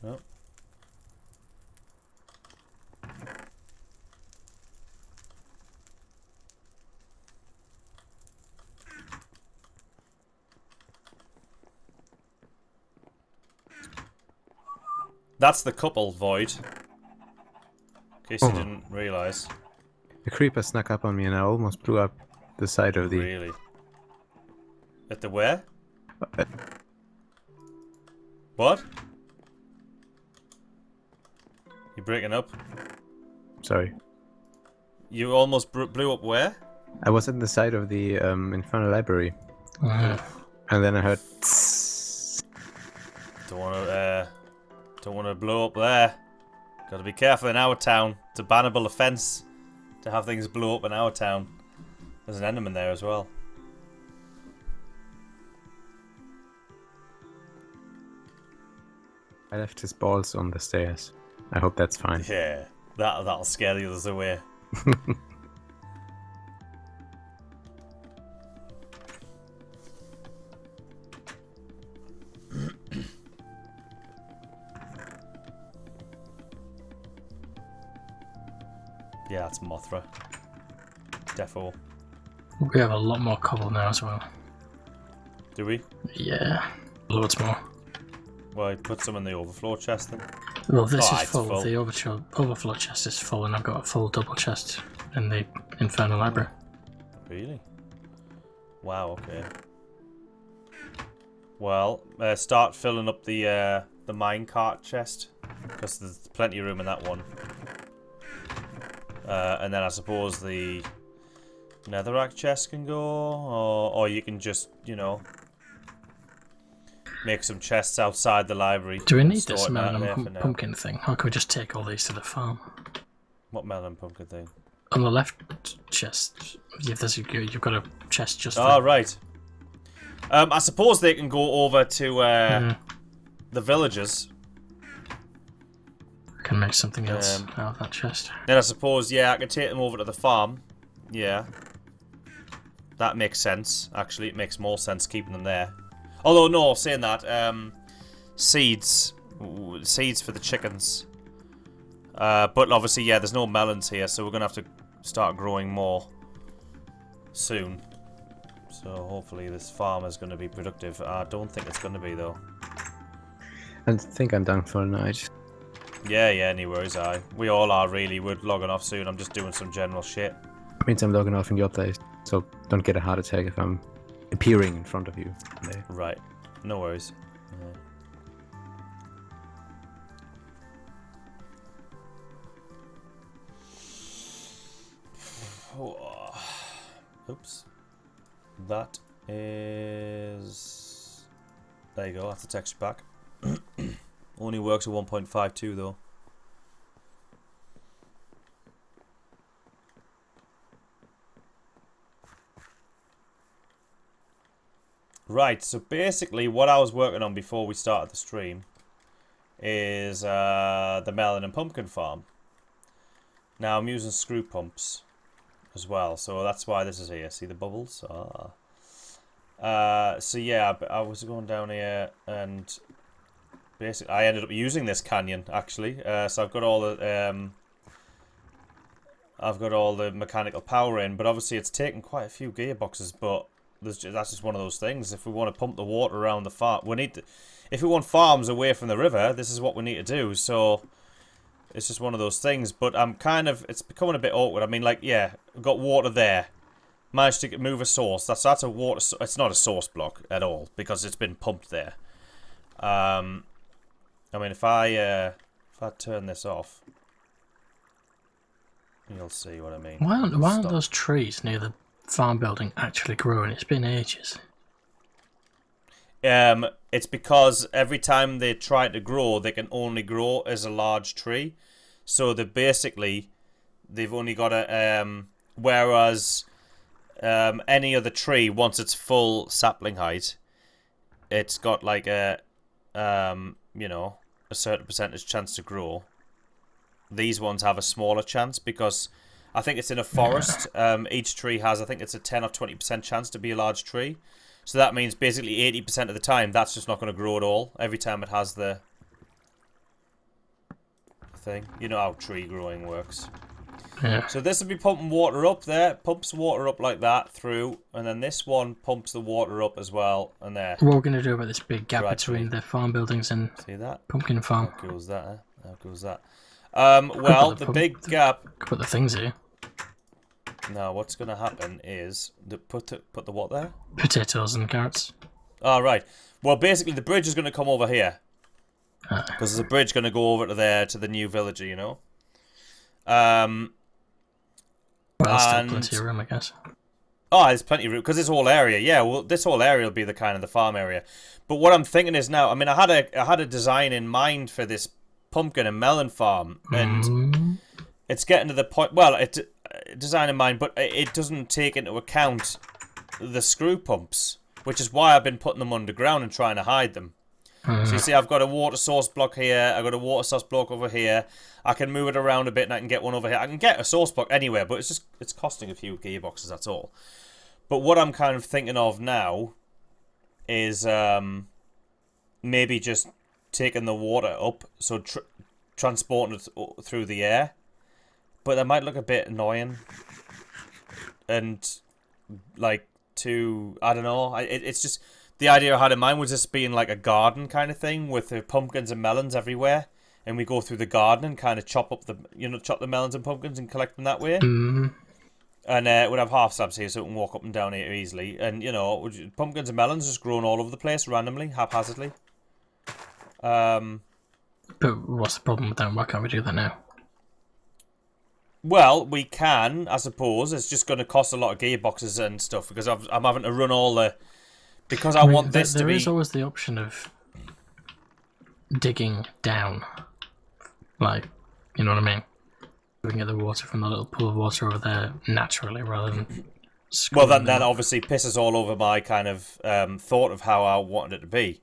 Oh. That's the couple, Void. In case you didn't realise. The creeper snuck up on me and I almost blew up the side of the... Really? At the where? What? You're breaking up? Sorry. You almost blew up where? I was in the side of the Infernal Library. And then I heard... Don't wanna blow up there. Gotta be careful in our town. It's a bannable offence to have things blow up in our town. There's an enderman there as well. I left his balls on the stairs. I hope that's fine. Yeah, that'll scare the others away. Yeah, it's Mothra. Defo. We have a lot more cobble now as well. Do we? Yeah, loads more. Well, I put some in the overflow chest then. Well, this Oh, is it's full. full. The overflow chest is full, and I've got a full double chest in the Infernal Library. Really? Wow, okay. Well, start filling up the minecart chest, because there's plenty of room in that one. And then I suppose the netherrack chest can go, or you can just, you know, make some chests outside the library. Do we and need store this it out melon there for and now. pumpkin thing, or can we just take all these to the farm? What melon pumpkin thing? On the left chest, you've got a chest just Oh, for... right. I suppose they can go over to the villagers. I can make something else out of that chest. Then I suppose, yeah, I can take them over to the farm. Yeah. That makes sense. Actually, it makes more sense keeping them there. Although, no, saying that, seeds. Seeds for the chickens. But obviously, yeah, there's no melons here, so we're going to have to start growing more soon. So hopefully this farm is going to be productive. I don't think it's going to be, though. I think I'm done for the night. Yeah, any worries, we all are, really. We're logging off soon. I'm just doing some general shit. Means I'm logging off in your place, so don't get a heart attack if I'm appearing in front of you. Right. No worries. Oops. That is... There you go, that's the texture pack. Only works at 1.52 though. Right, so basically what I was working on before we started the stream is the melon and pumpkin farm. Now I'm using screw pumps as well, so that's why this is here. See the bubbles? So yeah, I was going down here and basically I ended up using this canyon actually. So I've got all the mechanical power in, but obviously it's taken quite a few gearboxes. But that's just one of those things. If we want to pump the water around the farm, if we want farms away from the river, this is what we need to do. So it's just one of those things. But it's becoming a bit awkward. I mean, like, yeah, we've got water there. Managed to move a source. That's a water. It's not a source block at all because it's been pumped there. I mean, if I turn this off, you'll see what I mean. Why aren't those trees near the farm building actually growing? It's been ages. It's because every time they try to grow, they can only grow as a large tree. So they've only got a whereas any other tree, once it's full sapling height, it's got like a you know, a certain percentage chance to grow. These ones have a smaller chance because I think it's in a forest. Each tree has, I think it's a 10 or 20% chance to be a large tree. So that means basically 80% of the time that's just not going to grow at all. Every time it has the thing. You know how tree growing works. Yeah. So this will be pumping water up there. Pumps water up like that through. And then this one pumps the water up as well. And there. What we're going to do about this big gap Gradually. between the farm buildings and See that? pumpkin farm? How cool is that, huh? How cool is that? Well, the big gap... Put the things here. Now, what's going to happen is... Put the what there? Potatoes and carrots. Oh, right. Well, basically, the bridge is going to come over here. Because there's a bridge going to go over to there, to the new villager, you know? Well, still plenty of room, I guess. Oh, there's plenty of room, because this whole area, yeah, well, this whole area will be the kind of the farm area. But what I'm thinking is now, I mean, I had a design in mind for this pumpkin and melon farm, and it's getting to the point, well, design in mind, but it doesn't take into account the screw pumps, which is why I've been putting them underground and trying to hide them. So you see, I've got a water source block here, I've got a water source block over here, I can move it around a bit and I can get one over here. I can get a source block anywhere, but it's costing a few gearboxes, that's all. But what I'm kind of thinking of now is maybe just taking the water up, so transporting it through the air. But that might look a bit annoying. And, like, I don't know, it's just... The idea I had in mind was just being like a garden kind of thing with the pumpkins and melons everywhere, and we go through the garden and kind of chop the melons and pumpkins and collect them that way. Mm-hmm. And we'd have half slabs here so we can walk up and down here easily. And pumpkins and melons just growing all over the place randomly, haphazardly. But what's the problem with that? Why can't we do that now? Well, we can, I suppose. It's just going to cost a lot of gearboxes and stuff because I'm having to run all the. Because I want this to be... There is always the option of digging down. Like, you know what I mean? We can get the water from the little pool of water over there naturally rather than... Well, that obviously pisses all over my kind of thought of how I wanted it to be.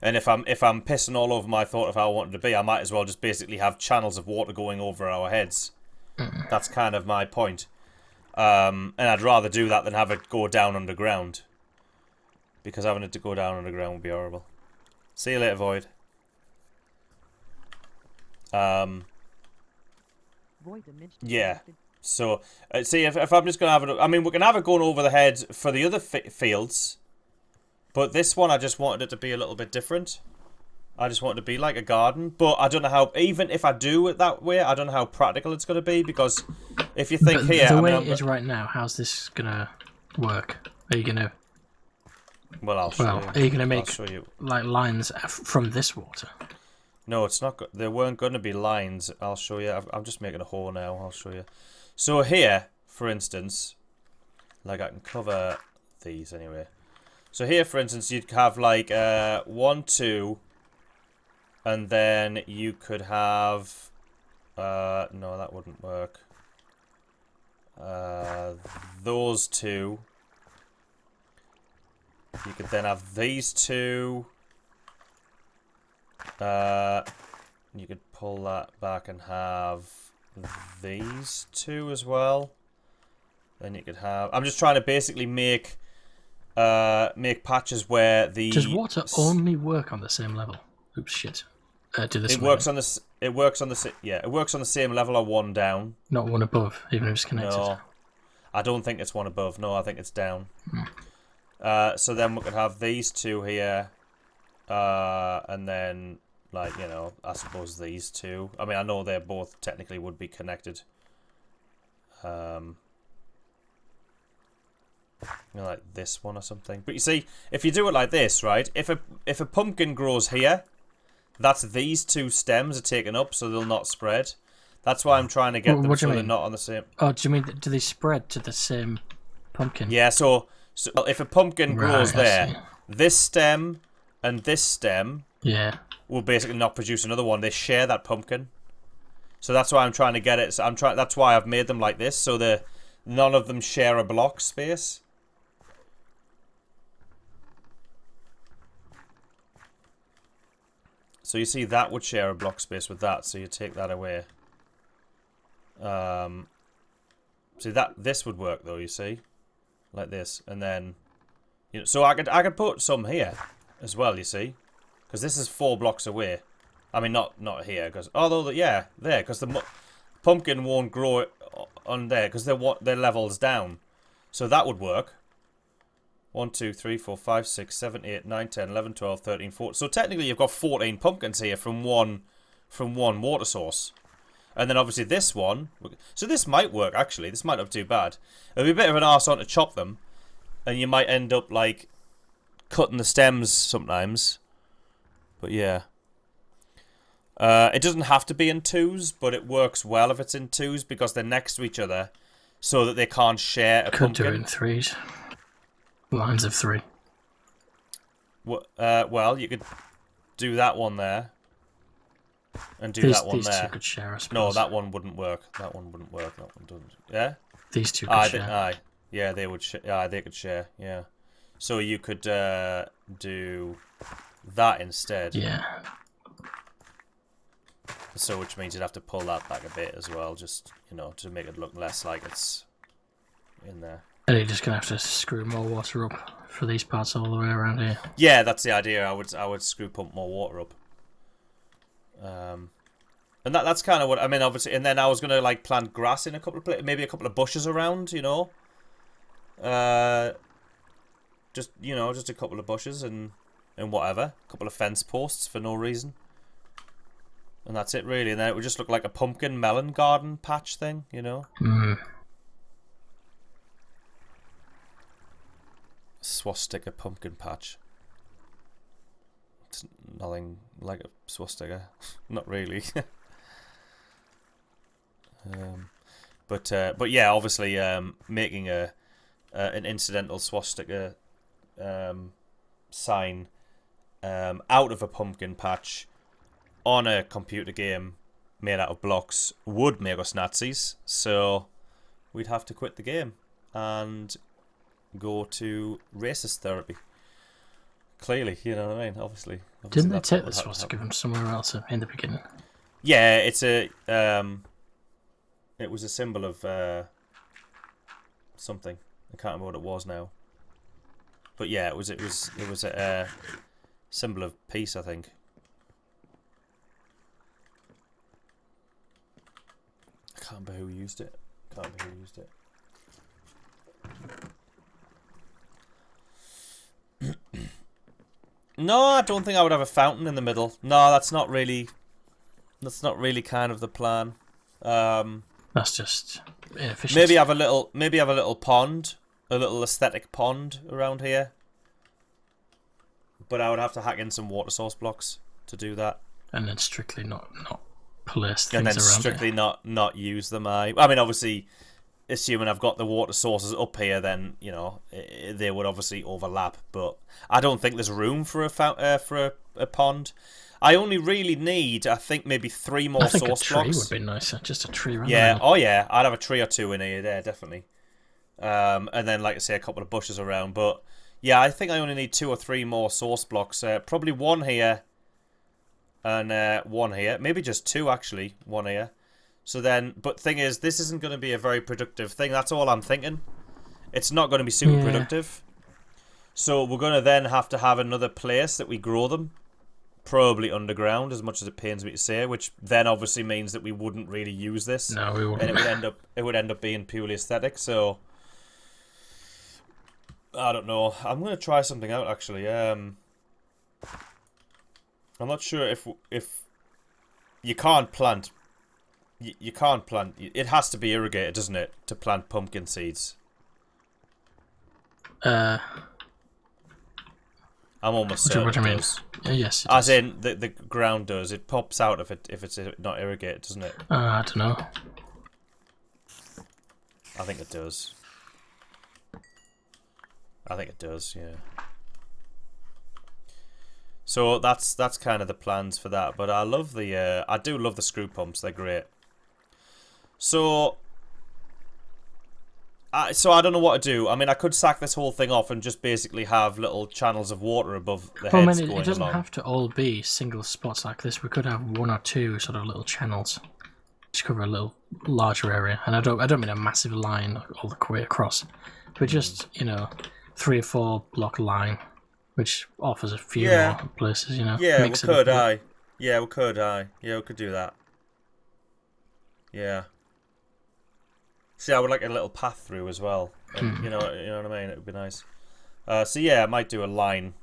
And if I'm pissing all over my thought of how I wanted it to be, I might as well just basically have channels of water going over our heads. That's kind of my point. And I'd rather do that than have it go down underground. Because having it to go down underground would be horrible. See you later, Void. Yeah. So, see, if I'm just going to have it... I mean, we can have it going over the head for the other fields. But this one, I just wanted it to be a little bit different. I just wanted it to be like a garden. But I don't know how... Even if I do it that way, I don't know how practical it's going to be. Because if you think here... The way it is right now, how's this going to work? Are you going to... Well, I'll show you. Are you going to make like lines from this water? No, it's not. There weren't going to be lines. I'll show you. I'm just making a hole now. I'll show you. So here, for instance, like I can cover these anyway. So here, for instance, you'd have like 1, 2, and then you could have. No, that wouldn't work. Those two. You could then have these two. You could pull that back and have these two as well. Then you could have... I'm just trying to basically make patches where the... Does water only work on the same level? Oops, shit. It works on the... It works on the... Yeah, it works on the same level or one down. Not one above, even if it's connected. No. I don't think it's one above. No, I think it's down. So then we could have these two here, and then, like, I suppose these two. I mean, I know they both technically would be connected. Like this one or something. But you see, if you do it like this, right? If a pumpkin grows here, that's these two stems are taken up, so they'll not spread. That's why I'm trying to get them so they're not on the same. Oh, do you mean do they spread to the same pumpkin? Yeah. So if a pumpkin grows there, this stem and this stem will basically not produce another one. They share that pumpkin. So that's why I'm trying to get it. So that's why I've made them like this, so none of them share a block space. So you see that would share a block space with that, so you take that away. See this would work though, you see? Like this, and then so I could put some here as well, you see? Because this is 4 blocks away. I mean, not here, because although there, because the pumpkin won't grow on there because their level's down, so that would work. 1, 2, 3, 4, 5, 6, 7, 8, 9, 10, 11, 12, 13, 14. So technically, you've got 14 pumpkins here from one water source, and then obviously this one. So this might work actually. This might not be too bad. It'll be a bit of an arse on to chop them, and you might end up like cutting the stems sometimes. But yeah. It doesn't have to be in twos, but it works well if it's in twos because they're next to each other, so that they can't share a Could pumpkin. do it in threes. Lines of 3. Well, you could do that one there, and do that one these there. Two could share, I suppose. No, that one wouldn't work. That one wouldn't work. That one doesn't. Yeah. These two could share. Aye. Yeah, they would. They could share. Yeah. So you could do that instead. Yeah. So which means you'd have to pull that back a bit as well, just, to make it look less like it's in there. And you're just gonna have to screw more water up for these parts all the way around here. Yeah, that's the idea. I would screw pump more water up. And that's kind of what I mean. Obviously, and then I was gonna like plant grass in a couple of places, maybe a couple of bushes around. Just a couple of bushes and whatever, a couple of fence posts for no reason. And that's it, really. And then it would just look like a pumpkin melon garden patch thing, Swastika pumpkin patch. It's nothing like a swastika. Not really. But yeah, obviously, making an incidental swastika sign out of a pumpkin patch on a computer game made out of blocks would make us Nazis, so we'd have to quit the game and go to racist therapy. Clearly, you know what I mean? Obviously Didn't they take the swastika from somewhere else in the beginning? Yeah, it's a it was a symbol of something. I can't remember what it was now. But yeah, it was a symbol of peace, I think. I can't remember who used it. No, I don't think I would have a fountain in the middle. No, that's not really kind of the plan. That's just inefficient. Maybe have a little pond, a little aesthetic pond around here. But I would have to hack in some water source blocks to do that. And then strictly not place things and then around strictly it. not use them. I mean, obviously, assuming I've got the water sources up here, then they would obviously overlap. But I don't think there's room for a pond. I only really need, I think, maybe 3 more source blocks. I think a tree would be nicer. Just a tree around Yeah. there. Oh yeah. I'd have a tree or two in here. There, definitely. And then, like I say, a couple of bushes around. But yeah, I think I only need 2 or 3 more source blocks. Probably 1 here. And 1 here. Maybe just 2, actually. 1 here. So then, but thing is, this isn't going to be a very productive thing. That's all I'm thinking. It's not going to be super productive. So we're going to then have to have another place that we grow them. Probably underground, as much as it pains me to say, which then obviously means that we wouldn't really use this. No, we wouldn't. And it would end up being purely aesthetic. So I don't know. I'm going to try something out, actually. I'm not sure if you can't plant. You can't plant. It has to be irrigated, doesn't it, to plant pumpkin seeds? I'm almost certain. What do you mean? Does. Yes. As in the ground does. It pops out if it's not irrigated, doesn't it? I don't know. I think it does. Yeah. So that's kind of the plans for that. But I do love the screw pumps. They're great. So I don't know what to do. I mean, I could sack this whole thing off and just basically have little channels of water above the heads going along. It doesn't have to all be single spots like this. We could have 1 or 2 sort of little channels, just cover a little larger area. And I don't mean a massive line all the way across, but just 3 or 4 block line, which offers a few more places. Yeah, we could. Yeah, we could, yeah, we could do that. Yeah. See, I would like a little path through as well. And, you know what I mean? It would be nice. So yeah, I might do a line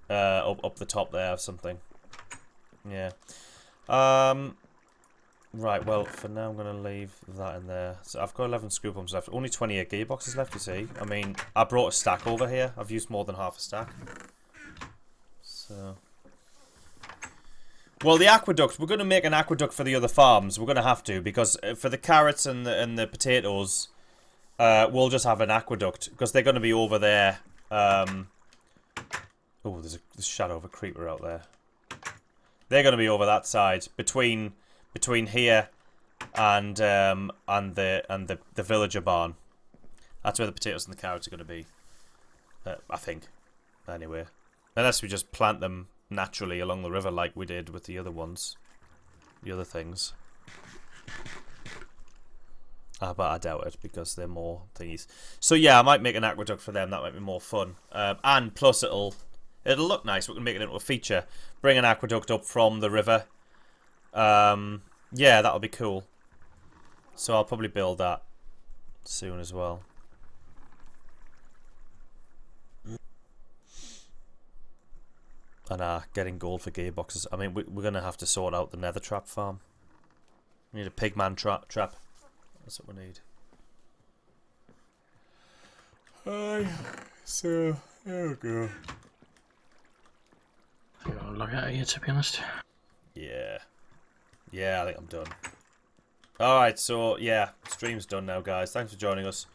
up the top there or something. Yeah. Right, well, for now I'm going to leave that in there. So I've got 11 screw pumps left. Only 28 gearboxes left, you see. I mean, I brought a stack over here. I've used more than half a stack. So... Well, the aqueduct, we're going to make an aqueduct for the other farms. We're going to have to, because for the carrots and the potatoes, we'll just have an aqueduct, because they're going to be over there. Oh, there's a shadow of a creeper out there. They're going to be over that side, between here and the villager barn. That's where the potatoes and the carrots are going to be. I think. Anyway, unless we just plant them naturally along the river like we did with the other ones, the other things. But I doubt it because they're more thingies. So yeah, I might make an aqueduct for them. That might be more fun. And plus it'll look nice. We can make it into a feature. Bring an aqueduct up from the river. Yeah, that'll be cool. So I'll probably build that soon as well. And getting gold for gearboxes. I mean, we're going to have to sort out the nether trap farm. We need a pigman trap. That's what we need. So, there we go. I think I'll log out of here, to be honest. Yeah. Yeah, I think I'm done. Alright, so, yeah. Stream's done now, guys. Thanks for joining us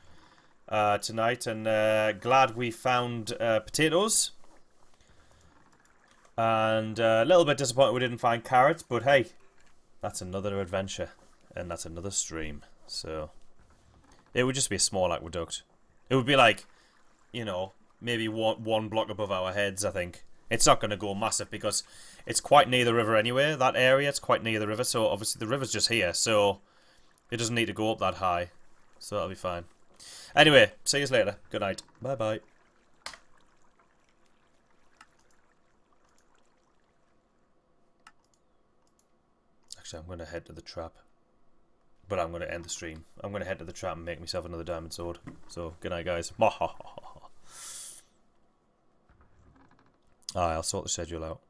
tonight. And glad we found potatoes. And a little bit disappointed we didn't find carrots, but hey, that's another adventure, and that's another stream. So, it would just be a small aqueduct. It would be like, you know, maybe one block above our heads, I think. It's not going to go massive because it's quite near the river anyway, that area. It's quite near the river, so obviously the river's just here, so it doesn't need to go up that high. So that'll be fine. Anyway, see you later. Good night. Bye-bye. I'm going to head to the trap. But I'm going to end the stream. I'm going to head to the trap and make myself another diamond sword. So, good night, guys. Alright, I'll sort the schedule out.